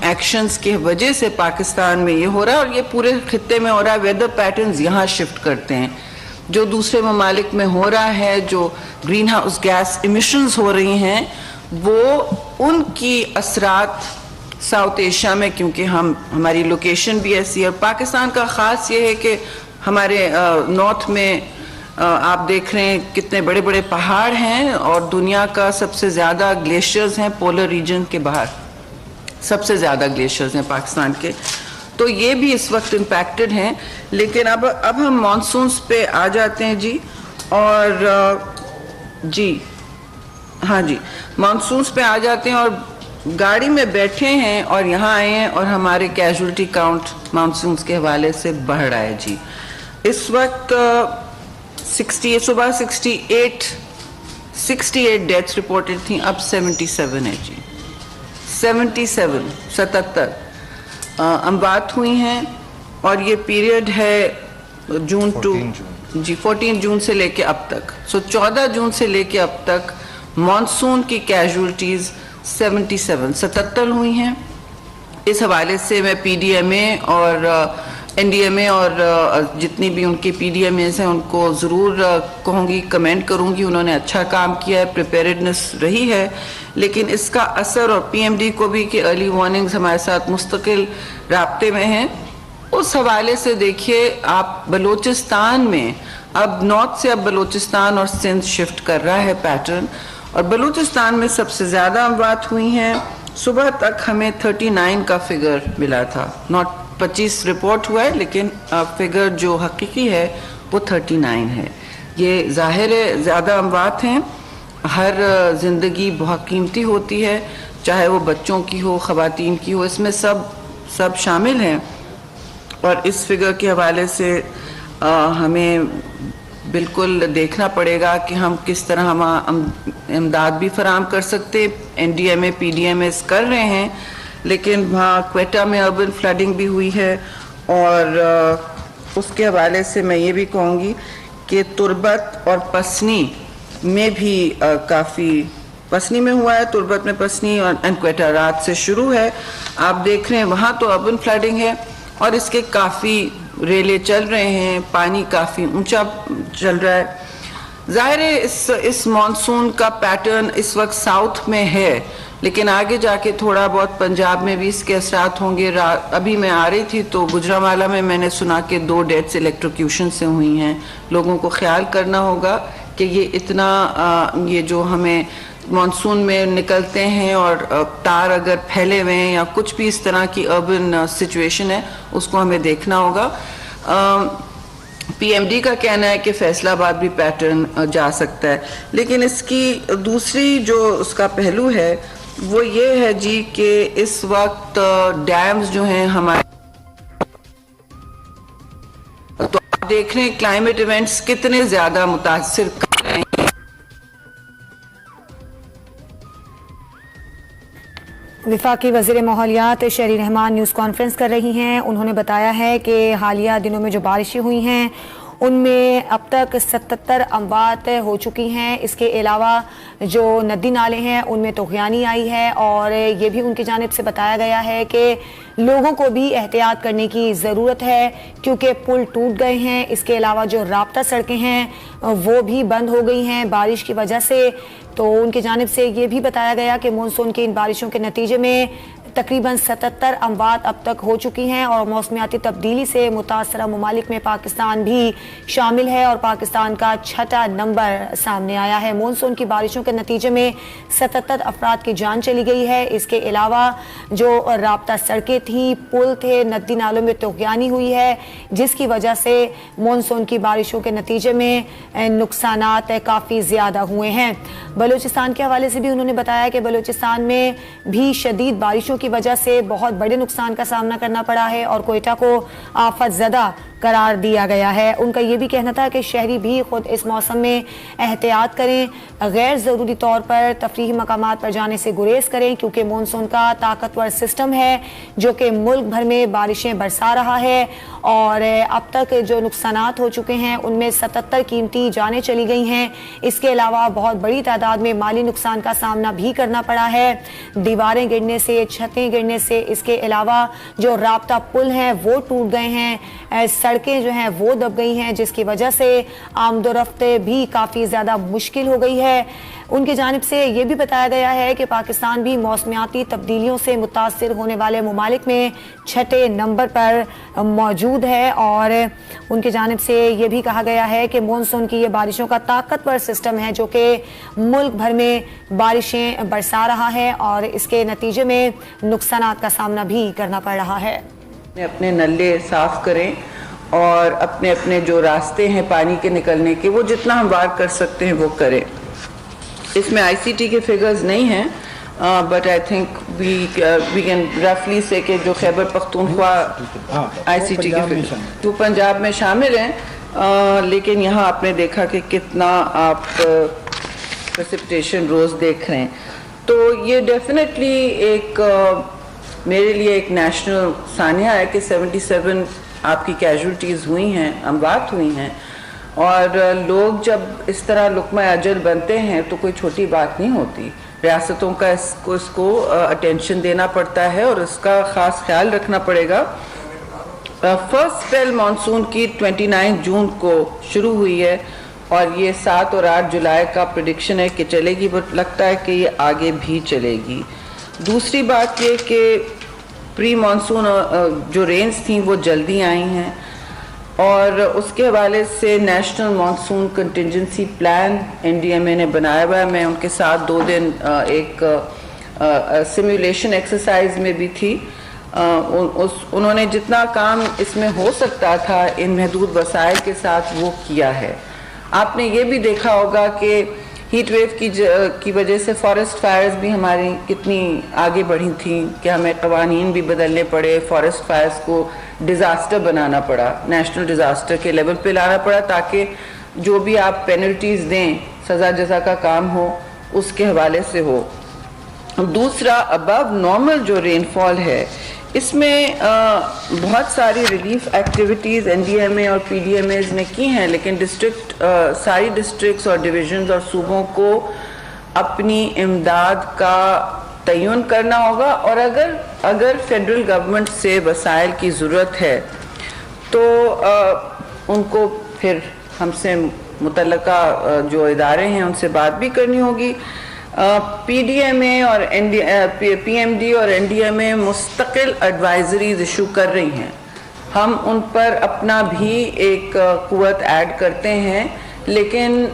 Actions کی وجہ سے پاکستان میں یہ ہو رہا ہے اور یہ پورے خطے میں ہو رہا ہے. ویدر پیٹرنز یہاں شفٹ کرتے ہیں. جو دوسرے ممالک میں ہو رہا ہے, جو گرین ہاؤس گیس ایمیشنز ہو رہی ہیں, وہ ان کی اثرات ساؤتھ ایشیا میں, کیونکہ ہماری لوکیشن بھی ایسی ہے. اور پاکستان کا خاص یہ ہے کہ ہمارے نارتھ میں آپ دیکھ رہے ہیں کتنے بڑے بڑے پہاڑ ہیں, اور دنیا کا سب سے زیادہ گلیشیئرز ہیں پولر ریجن کے باہر, سب سے زیادہ گلیشیئرز ہیں پاکستان کے. تو یہ بھی اس وقت امپیکٹڈ ہیں. لیکن اب ہم مانسونز پہ آ جاتے ہیں جی. اور جی ہاں جی, مانسونز پہ آ جاتے ہیں اور گاڑی میں بیٹھے ہیں اور یہاں آئے ہیں اور ہمارے کیجولٹی کاؤنٹ مانسونز کے حوالے سے بڑھ رہا ہے جی. اس وقت صبح 68 ڈیتھس رپورٹڈ تھیں, اب 77 ہے جی. 77 اموات ہوئی ہیں. اور یہ پیریڈ ہے جون ٹو جی 14 جون سے لے کے اب تک. 14 جون سے لے کے اب تک مانسون کی کیجولٹیز 77 ہوئی ہیں. اس حوالے سے میں پی ڈی ایم اے اور این ڈی ایم اے اور جتنی بھی ان کی پی ڈی ایم ایز ہیں ان کو ضرور کہوں گی, کمنٹ کروں گی. انہوں نے اچھا کام کیا ہے, پریپیئرڈنس رہی ہے. لیکن اس کا اثر, اور پی ایم ڈی کو بھی کہ ارلی وارننگز ہمارے ساتھ مستقل رابطے میں ہیں, اس حوالے سے دیکھیے آپ بلوچستان میں اب نارتھ سے اب بلوچستان اور سندھ شفٹ کر رہا ہے پیٹرن. اور بلوچستان میں سب سے زیادہ اموات ہوئی ہیں. صبح تک ہمیں 39 کا فگر ملا تھا, ناٹ 25 رپورٹ ہوا ہے, لیکن فگر جو حقیقی ہے وہ 39 ہے. یہ ظاہر ہے زیادہ اموات ہیں. ہر زندگی بہت قیمتی ہوتی ہے, چاہے وہ بچوں کی ہو, خواتین کی ہو, اس میں سب شامل ہیں. اور اس فگر کے حوالے سے ہمیں بالکل دیکھنا پڑے گا کہ ہم کس طرح ہم امداد بھی فراہم کر سکتے. این ڈی ایم اے پی ڈی ایم ایز کر رہے ہیں, لیکن وہاں کوئٹہ میں اربن فلڈنگ بھی ہوئی ہے. اور اس کے حوالے سے میں یہ بھی کہوں گی کہ تربت اور پسنی میں بھی کافی, پسنی میں ہوا ہے, تربت میں پسنی اور کوئٹہ رات سے شروع ہے. آپ دیکھ رہے ہیں وہاں تو اربن فلڈنگ ہے اور اس کے کافی ریلے چل رہے ہیں, پانی کافی اونچا چل رہا ہے. ظاہر ہے اس مانسون کا پیٹرن اس وقت ساؤتھ میں ہے, لیکن آگے جا کے تھوڑا بہت پنجاب میں بھی اس کے اثرات ہوں گے. ابھی میں آ رہی تھی تو گجرانوالہ میں نے سنا کہ 2 ڈیتھس الیکٹروکیوشن سے ہوئی ہیں. لوگوں کو خیال کرنا ہوگا کہ یہ اتنا یہ جو ہمیں مانسون میں نکلتے ہیں اور تار اگر پھیلے ہوئے ہیں یا کچھ بھی اس طرح کی اربن سچویشن ہے, اس کو ہمیں دیکھنا ہوگا. پی ایم ڈی کا کہنا ہے کہ فیصل آباد بھی پیٹرن جا سکتا ہے, لیکن اس کی دوسری جو اس کا پہلو ہے وہ یہ ہے جی کہ اس وقت ڈیمز جو ہیں ہمارے, تو آپ دیکھ رہے ہیں کلائمیٹ ایونٹس کتنے زیادہ متاثر کر رہے ہیں. وفاقی وزیر ماحولیات شہری رحمان نیوز کانفرنس کر رہی ہیں. انہوں نے بتایا ہے کہ حالیہ دنوں میں جو بارشیں ہوئی ہیں ان میں اب تک 77 اموات ہو چکی ہیں. اس کے علاوہ جو ندی نالے ہیں ان میں طغیانی آئی ہے, اور یہ بھی ان کی جانب سے بتایا گیا ہے کہ لوگوں کو بھی احتیاط کرنے کی ضرورت ہے کیونکہ پل ٹوٹ گئے ہیں. اس کے علاوہ جو رابطہ سڑکیں ہیں وہ بھی بند ہو گئی ہیں بارش کی وجہ سے. تو ان کی جانب سے یہ بھی بتایا گیا کہ مونسون کی ان بارشوں کے نتیجے میں تقریباً 77 اموات اب تک ہو چکی ہیں, اور موسمیاتی تبدیلی سے متاثرہ ممالک میں پاکستان بھی شامل ہے, اور پاکستان کا 6واں نمبر سامنے آیا ہے. مونسون کی بارشوں کے نتیجے میں 77 افراد کی جان چلی گئی ہے. اس کے علاوہ جو رابطہ سڑکیں تھیں, پل تھے, ندی نالوں میں طغیانی ہوئی ہے, جس کی وجہ سے مونسون کی بارشوں کے نتیجے میں نقصانات کافی زیادہ ہوئے ہیں. بلوچستان کے حوالے سے بھی انہوں نے بتایا کہ بلوچستان میں بھی شدید بارشوں کی وجہ سے بہت بڑے نقصان کا سامنا کرنا پڑا ہے, اور کوئٹہ کو آفت زدہ قرار دیا گیا ہے۔ ان کا یہ بھی کہنا تھا کہ شہری بھی خود اس موسم میں احتیاط کریں، غیر ضروری طور پر تفریحی مقامات پر جانے سے گریز کریں، کیونکہ مونسون کا طاقتور سسٹم ہے جو کہ ملک بھر میں بارشیں برسا رہا ہے، اور اب تک جو نقصانات ہو چکے ہیں ان میں 77 قیمتی جانیں چلی گئی ہیں۔ اس کے علاوہ بہت بڑی تعداد میں مالی نقصان کا سامنا بھی کرنا پڑا ہے، دیواریں گرنے سے، چھتیں گرنے سے، اس کے علاوہ جو رابطہ پل ہیں وہ ٹوٹ گئے ہیں، سڑکیں جو ہیں وہ دب گئی ہیں، جس کی وجہ سے آمد و رفت بھی کافی زیادہ مشکل ہو گئی ہے۔ ان کی جانب سے یہ بھی بتایا گیا ہے کہ پاکستان بھی موسمیاتی تبدیلیوں سے متاثر ہونے والے ممالک میں 6 نمبر پر موجود ہے، اور ان کی جانب سے یہ بھی کہا گیا ہے کہ مونسون کی یہ بارشوں کا طاقتور سسٹم ہے جو کہ ملک بھر میں بارشیں برسا رہا ہے، اور اس کے نتیجے میں نقصانات کا سامنا بھی کرنا پڑ رہا ہے۔ اپنے نلے صاف کریں اور اپنے اپنے جو راستے ہیں پانی کے نکلنے کے وہ جتنا ہموار کر سکتے ہیں وہ کریں۔ اس میں آئی سی ٹی کے فگرز نہیں ہیں، but I think we can رفلی سے کہ جو Khyber Pakhtunkhwa I C T کے فگرز وہ پنجاب میں شامل ہیں، لیکن یہاں آپ نے دیکھا کہ کتنا آپ پریسپٹیشن روز دیکھ رہے ہیں۔ تو یہ ڈیفینیٹلی ایک میرے لیے ایک نیشنل سانحہ ہے کہ 77 آپ کی کیجولٹیز ہوئی ہیں، اموات ہوئی ہیں، اور لوگ جب اس طرح لقمہ اجل بنتے ہیں تو کوئی چھوٹی بات نہیں ہوتی۔ ریاستوں کا اس کو اٹینشن دینا پڑتا ہے اور اس کا خاص خیال رکھنا پڑے گا۔ فرسٹ اسپیل مانسون کی 29 جون کو شروع ہوئی ہے اور یہ 7 اور 8 جولائی کا پریڈکشن ہے کہ چلے گی، بٹ لگتا ہے کہ یہ آگے بھی چلے گی۔ دوسری بات یہ کہ پری مانسون جو رینز تھیں وہ جلدی آئی ہیں، اور اس کے حوالے سے national monsoon contingency plan N D M A نے بنایا ہوا ہے۔ میں ان کے ساتھ 2 دن ایک سیمولیشن ایکسرسائز میں بھی تھی۔ انہوں نے جتنا کام اس میں ہو سکتا تھا ان محدود وسائل کے ساتھ وہ کیا ہے۔ آپ نے یہ بھی دیکھا ہوگا کہ ہیٹ ویو کی وجہ سے فارسٹ فائرز بھی ہماری کتنی آگے بڑھی تھیں کہ ہمیں قوانین بھی بدلنے پڑے، فارسٹ فائرز کو ڈیزاسٹر بنانا پڑا، نیشنل ڈیزاسٹر کے لیول پہ لانا پڑا، تاکہ جو بھی آپ پینلٹیز دیں، سزا جزا کا کام ہو، اس کے حوالے سے ہو۔ دوسرا، ابو نارمل جو رین فال ہے، اس میں بہت ساری relief activities N D M A اور پی ڈی ایم ایز نے کی ہیں، لیکن ساری ڈسٹرکٹس اور ڈویژنز اور صوبوں کو اپنی امداد کا تعین کرنا ہوگا، اور اگر فیڈرل گورنمنٹ سے وسائل کی ضرورت ہے تو ان کو پھر ہم سے متعلقہ جو ادارے ہیں ان سے بات بھی کرنی ہوگی۔ پی ڈی ایم اے اور پی ایم ڈی اور این ڈی ایم اے مستقل ایڈوائزریز ایشو کر رہی ہیں، ہم ان پر اپنا بھی ایک قوت ایڈ کرتے ہیں، لیکن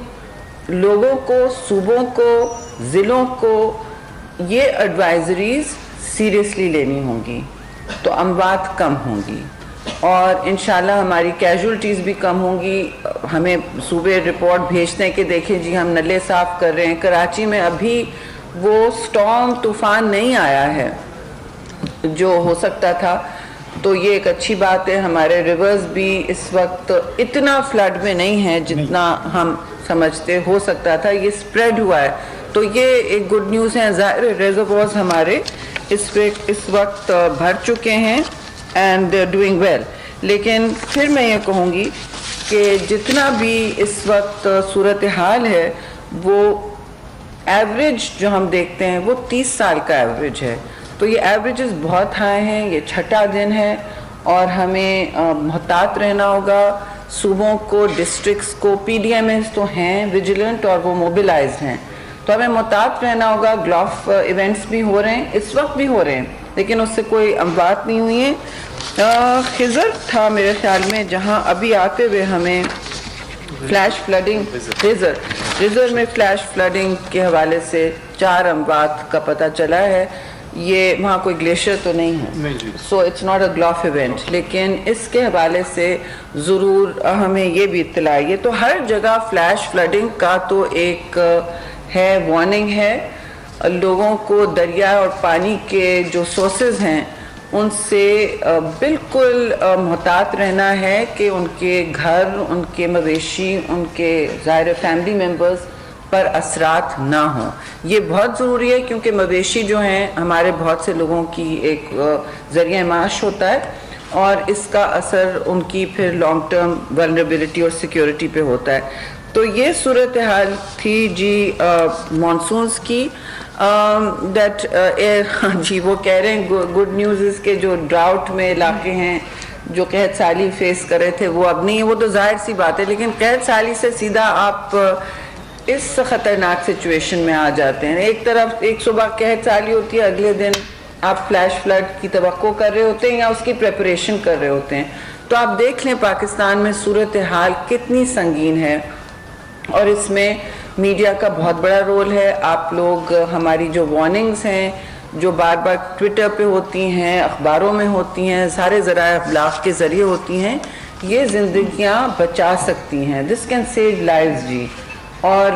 لوگوں کو، صوبوں کو، ضلعوں کو یہ ایڈوائزریز سیریسلی لینی ہوں گی تو اموات کم ہوں گی، اور انشاءاللہ ہماری کیجولٹیز بھی کم ہوں گی۔ ہمیں صوبے رپورٹ بھیجتے ہیں کہ دیکھیں جی ہم نلے صاف کر رہے ہیں۔ کراچی میں ابھی وہ سٹارم طوفان نہیں آیا ہے جو ہو سکتا تھا، تو یہ ایک اچھی بات ہے۔ ہمارے ریورز بھی اس وقت اتنا فلڈ میں نہیں ہیں جتنا ہم سمجھتے ہو سکتا تھا، یہ سپریڈ ہوا ہے، تو یہ ایک گڈ نیوز ہے۔ ظاہر ریزروائرز ہمارے اس وقت بھر چکے ہیں اینڈ ڈوئنگ ویل، لیکن پھر میں یہ کہوں گی کہ جتنا بھی اس وقت صورتحال ہے وہ ایوریج جو ہم دیکھتے ہیں وہ 30 سال کا ایوریج ہے، تو یہ ایوریجز بہت ہائی ہیں، یہ 6واں دن ہے، اور ہمیں محتاط رہنا ہوگا۔ صوبوں کو، ڈسٹرکٹس کو، پی ڈی ایم ایز تو ہیں ویجیلنٹ اور وہ موبلائز ہیں، تو ہمیں محتاط رہنا ہوگا۔ گلوف ایونٹس بھی ہو رہے ہیں، اس وقت بھی ہو رہے ہیں، لیکن اس سے کوئی اموات نہیں ہوئی ہیں۔ خضر تھا میرے خیال میں جہاں ابھی آتے ہوئے ہمیں فلیش فلڈنگ، ریزر میں فلیش فلڈنگ کے حوالے سے 4 اموات کا پتہ چلا ہے۔ یہ وہاں کوئی گلیشیئر تو نہیں ہے، so it's not a GLOF event, لیکن اس کے حوالے سے ضرور ہمیں یہ بھی اطلاع ہے۔ تو ہر جگہ فلیش فلڈنگ کا تو ایک ہے، وارننگ ہے، لوگوں کو دریا اور پانی کے جو سورسز ہیں ان سے بالکل محتاط رہنا ہے کہ ان کے گھر، ان کے مویشی، ان کے ظاہر فیملی ممبرز پر اثرات نہ ہوں. یہ بہت ضروری ہے کیونکہ مویشی جو ہیں ہمارے بہت سے لوگوں کی ایک ذریعہ معاش ہوتا ہے، اور اس کا اثر ان کی پھر لانگ ٹرم ولنریبلٹی اور سیکیورٹی پہ ہوتا ہے. تو یہ صورتحال تھی جی مانسونز کی. جی وہ کہہ رہے ہیں گڈ نیوز اس کے جو ڈراؤٹ میں علاقے ہیں جو قحط سالی فیس کر رہے تھے وہ اب نہیں ہے. وہ تو ظاہر سی بات ہے، لیکن قحط سالی سے سیدھا آپ اس خطرناک سچویشن میں آ جاتے ہیں. ایک طرف ایک صبح قحط سالی ہوتی ہے، اگلے دن آپ فلیش فلڈ کی توقع کر رہے ہوتے ہیں یا اس کی پریپریشن کر رہے ہوتے ہیں. تو آپ دیکھ لیں پاکستان میں صورتحال کتنی سنگین ہے، اور اس میں میڈیا کا بہت بڑا رول ہے. آپ لوگ ہماری جو وارننگز ہیں جو بار بار ٹویٹر پہ ہوتی ہیں، اخباروں میں ہوتی ہیں، سارے ذرائع ابلاغ کے ذریعے ہوتی ہیں، یہ زندگیاں بچا سکتی ہیں. دس کین سیو لائفز جی. اور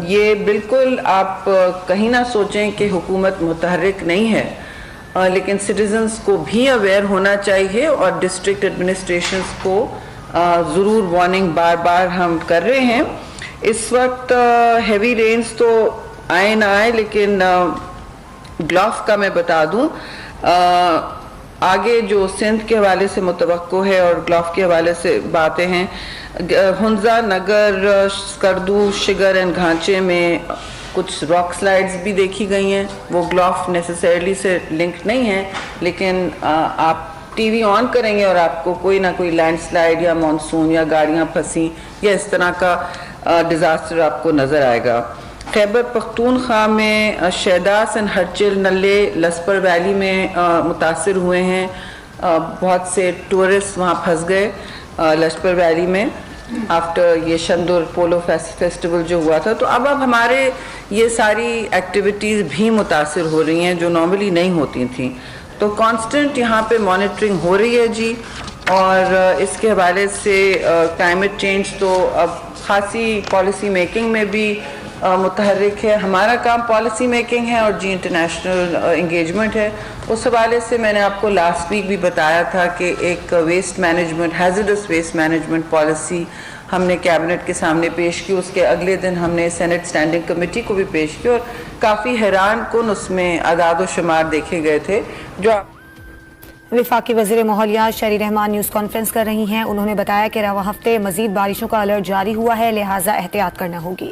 یہ بالکل آپ کہیں نہ سوچیں کہ حکومت متحرک نہیں ہے، لیکن سٹیزنز کو بھی اویئر ہونا چاہیے، اور ڈسٹرکٹ ایڈمنسٹریشنز کو ضرور وارننگ بار بار ہم کر رہے ہیں. اس وقت ہیوی رینز تو آئے نہ آئے، لیکن گلوف کا میں بتا دوں آگے جو سندھ کے حوالے سے متوقع ہے اور گلوف کے حوالے سے باتیں ہیں. ہنزا، نگر، سکردو، شگر اینڈ گھانچے میں کچھ راک سلائڈز بھی دیکھی گئی ہیں. وہ گلوف نیسیسریلی سے لنکڈ نہیں ہیں، لیکن آپ ٹی وی آن کریں گے اور آپ کو کوئی نہ کوئی لینڈ سلائڈ یا مانسون یا گاڑیاں پھنسی یا اس طرح کا ڈیزاسٹر آپ کو نظر آئے گا. خیبر پختونخوا میں شہداس اینڈ ہرچل، نلے، لسپر ویلی میں متاثر ہوئے ہیں. بہت سے ٹورسٹ وہاں پھنس گئے لسپر ویلی میں آفٹر یہ شندر پولو فیسٹیول جو ہوا تھا. تو اب ہمارے یہ ساری ایکٹیویٹیز بھی متاثر ہو رہی ہیں جو نارملی نہیں ہوتی تھیں. تو کانسٹنٹ یہاں پہ مانیٹرنگ ہو رہی ہے جی. اور اس کے حوالے سے کلائمیٹ چینج تو اب خاصی پالیسی میکنگ میں بھی متحرک ہے. ہمارا کام پالیسی میکنگ ہے اور جی انٹرنیشنل انگیجمنٹ ہے. اس حوالے سے میں نے آپ کو لاسٹ ویک بھی بتایا تھا کہ ایک waste management, hazardous waste management policy ہم نے کیبنٹ کے سامنے پیش کی. اس کے اگلے دن ہم نے سینٹ اسٹینڈنگ کمیٹی کو بھی پیش کی، اور کافی حیران کن اس میں اعداد و شمار دیکھے گئے تھے. جو وفاقی وزیر ماحولیات شہری رحمان نیوز کانفرنس کر رہی ہیں. انہوں نے بتایا کہ رواں ہفتے مزید بارشوں کا الرٹ جاری ہوا ہے، لہٰذا احتیاط کرنا ہوگی.